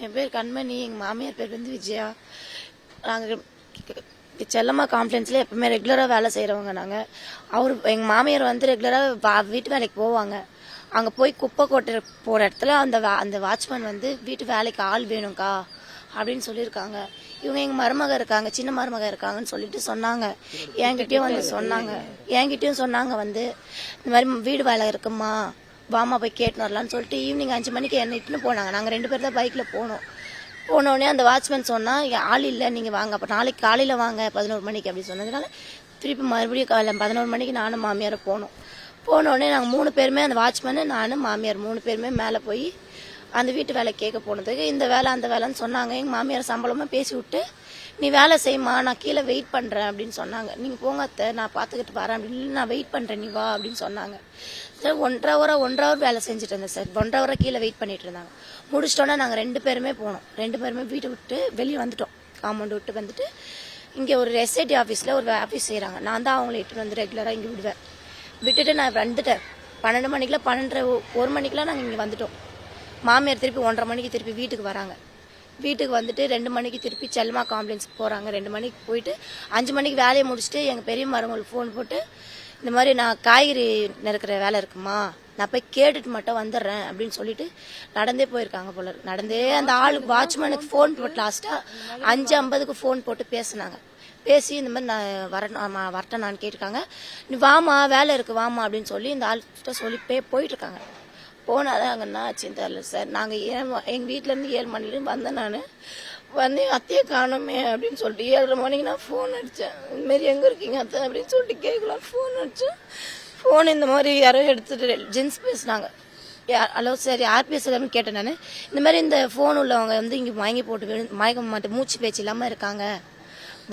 என் பேர் கண்மணி, எங்கள் மாமியார் பேர் வந்து விஜயா. நாங்கள் செல்லம்மா காம்ப்ளெக்ஸில் எப்பவுமே ரெகுலராக வேலை செய்கிறவங்க. எங்கள் மாமியார் வந்து ரெகுலராக வீட்டு வேலைக்கு போவாங்க. அங்கே போய் குப்பை கொட்டுற போகிற இடத்துல அந்த வாட்ச்மேன் வந்து வீட்டு வேலைக்கு ஆள் வேணும்க்கா அப்படின்னு சொல்லியிருக்காங்க. இவங்க எங்கள் மருமக இருக்காங்க, சின்ன மருமக இருக்காங்கன்னு சொல்லிட்டு சொன்னாங்க. என்கிட்டயும் சொன்னாங்க வந்து இந்த மாதிரி வீடு வேலை இருக்குமா, வாமா போய் கேட்டுன்னு வரலான்னு சொல்லிட்டு ஈவினிங் 5 மணிக்கு என்ன இட்டுன்னு போனாங்க. நாங்கள் 2 பேர் தான் பைக்கில் போனோம். போனோடனே அந்த வாட்ச்மேன் சொன்னால் ஆள் இல்லை, நீங்கள் வாங்க, அப்போ நாளைக்கு காலையில் வாங்க 11 மணிக்கு அப்படி சொன்னதுனால திருப்பி மறுபடியும் காலையில் 11 மணிக்கு நானும் மாமியாரை போனோடனே நாங்கள் 3 பேருமே, அந்த வாட்ச்மேனு நானும் மாமியார் 3 பேருமே மேலே போய் அந்த வீட்டு வேலை கேட்க போனதுக்கு இந்த வேலை அந்த வேலைன்னு சொன்னாங்க. எங்கள் மாமியார் சம்பளமாக பேசி விட்டு நீ வேலை செய்யுமா, நான் கீழே வெயிட் பண்ணுறேன் அப்படின்னு சொன்னாங்க. நீங்கள் போங்க அத்தை, நான் பார்த்துக்கிட்டு வரேன் அப்படின்னு, நான் வெயிட் பண்ணுறேன் நீ வா அப்படின்னு சொன்னாங்க. சார் 1 ஹவர் வேலை செஞ்சுட்டு இருந்தேன் சார். 1 ஹவராக கீழே வெயிட் பண்ணிட்டு இருந்தாங்க. முடிச்சிட்டோன்னா நாங்கள் 2 பேருமே போனோம். 2 பேருமே வீட்டை விட்டு வெளியே வந்துட்டோம். காம்பவுண்ட் விட்டு வந்துட்டு இங்கே ஒரு எஸ்ஐடி ஆஃபீஸில் ஒரு ஆஃபீஸ் செய்கிறாங்க. நான் தான் அவங்கள இட்டுன்னு வந்து ரெகுலராக இங்கே விட்டுட்டு நான் வந்துட்டேன். 12 மணிக்கெலாம் 1 மணிக்கெலாம் நாங்கள் இங்கே வந்துட்டோம். மாமியார் திருப்பி 1:30 மணிக்கு திருப்பி வீட்டுக்கு வராங்க. வீட்டுக்கு வந்துட்டு 2 மணிக்கு திருப்பி செல்லம்மா காம்ப்ளெக்ஸ்க்கு போகிறாங்க. 2 மணிக்கு போயிட்டு 5 மணிக்கு வேலையை முடிச்சுட்டு எங்கள் பெரிய மருமகளுக்கு ஃபோன் போட்டு இந்த மாதிரி நான் காய்கறி நறுக்கிற வேலை இருக்குமா, நான் போய் கேட்டுட்டு மட்டும் வந்துடுறேன் அப்படின்னு சொல்லிட்டு நடந்தே போயிருக்காங்க போல. நடந்தே அந்த ஆளுக்கு வாட்ச்மேனுக்கு ஃபோன் போட்டு லாஸ்ட்டாக 5:50க்கு ஃபோன் போட்டு பேசினாங்க. பேசி இந்த மாதிரி நான் வரட்டேன் நான் கேட்டிருக்காங்க. நீ வாமா வேலை இருக்குது வாமா அப்படின்னு சொல்லி இந்த ஆள்கிட்ட சொல்லி போயிட்டுருக்காங்க. போனாதான் அங்கே என்ன ஆச்சுன்னு தெரியல சார். நாங்கள் எங்கள் வீட்டிலேருந்து 7 மணிக்கு வந்தேன். நான் வந்து அத்தையை காணோமே அப்படின்னு சொல்லிட்டு 7:30 மணிக்கு நான் ஃபோன் அடித்தேன். இதுமாரி எங்கே இருக்கீங்க அத்தை அப்படின்னு சொல்லிட்டு கேட்கலாம் ஃபோன் அடித்தேன். ஃபோன் இந்த மாதிரி யாரோ எடுத்துகிட்டு ஜென்ஸ் பேசுனாங்க. ஹலோ சார் யார் பேசுகிறான்னு கேட்டேன் நான். இந்த மாதிரி இந்த ஃபோன் உள்ளவங்க வந்து இங்கே வாங்கி போட்டு மயக்க மாட்டேன், மூச்சு பேச்சு இல்லாமல் இருக்காங்க,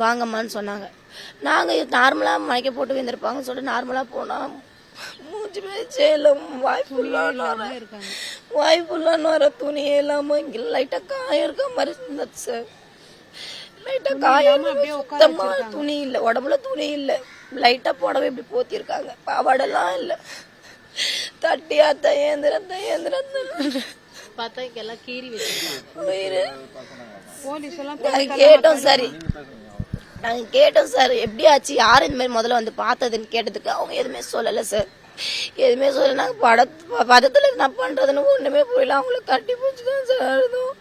வாங்கம்மான்னு சொன்னாங்க. நாங்கள் நார்மலாக மயக்க போட்டு வந்துருப்பாங்கன்னு சொல்லிட்டு நார்மலாக போனால் மூச்சு பேச்சே இல்லை, வாய்ப்புள்ளான்னு வர துணியே இல்லாமல் இங்கே லைட்டாக காயம் இருக்க மாதிரி இருந்தது சார். லைட்டாக காயம், சுத்தமாக துணி இல்லை, உடம்புல துணி இல்லை, லைட்டாக புடவை இப்படி போத்திருக்காங்க, பாவாடெல்லாம் இல்லை. தட்டி அத்தை ஏந்திரத்த கேட்டோம் சார். நாங்கள் கேட்டோம் சார் எப்படி ஆச்சு, யார் இந்த மாதிரி முதல்ல வந்து பார்த்ததுன்னு கேட்டதுக்கு அவங்க எதுவுமே சொல்லலை சார். எதுவுமே சொல்ல நாங்கள் பதத்தில் என்ன பண்ணுறதுன்னு ஒன்றுமே புரியல. அவங்கள கட்டி பிடிச்சி தான் சார் அழுதும்.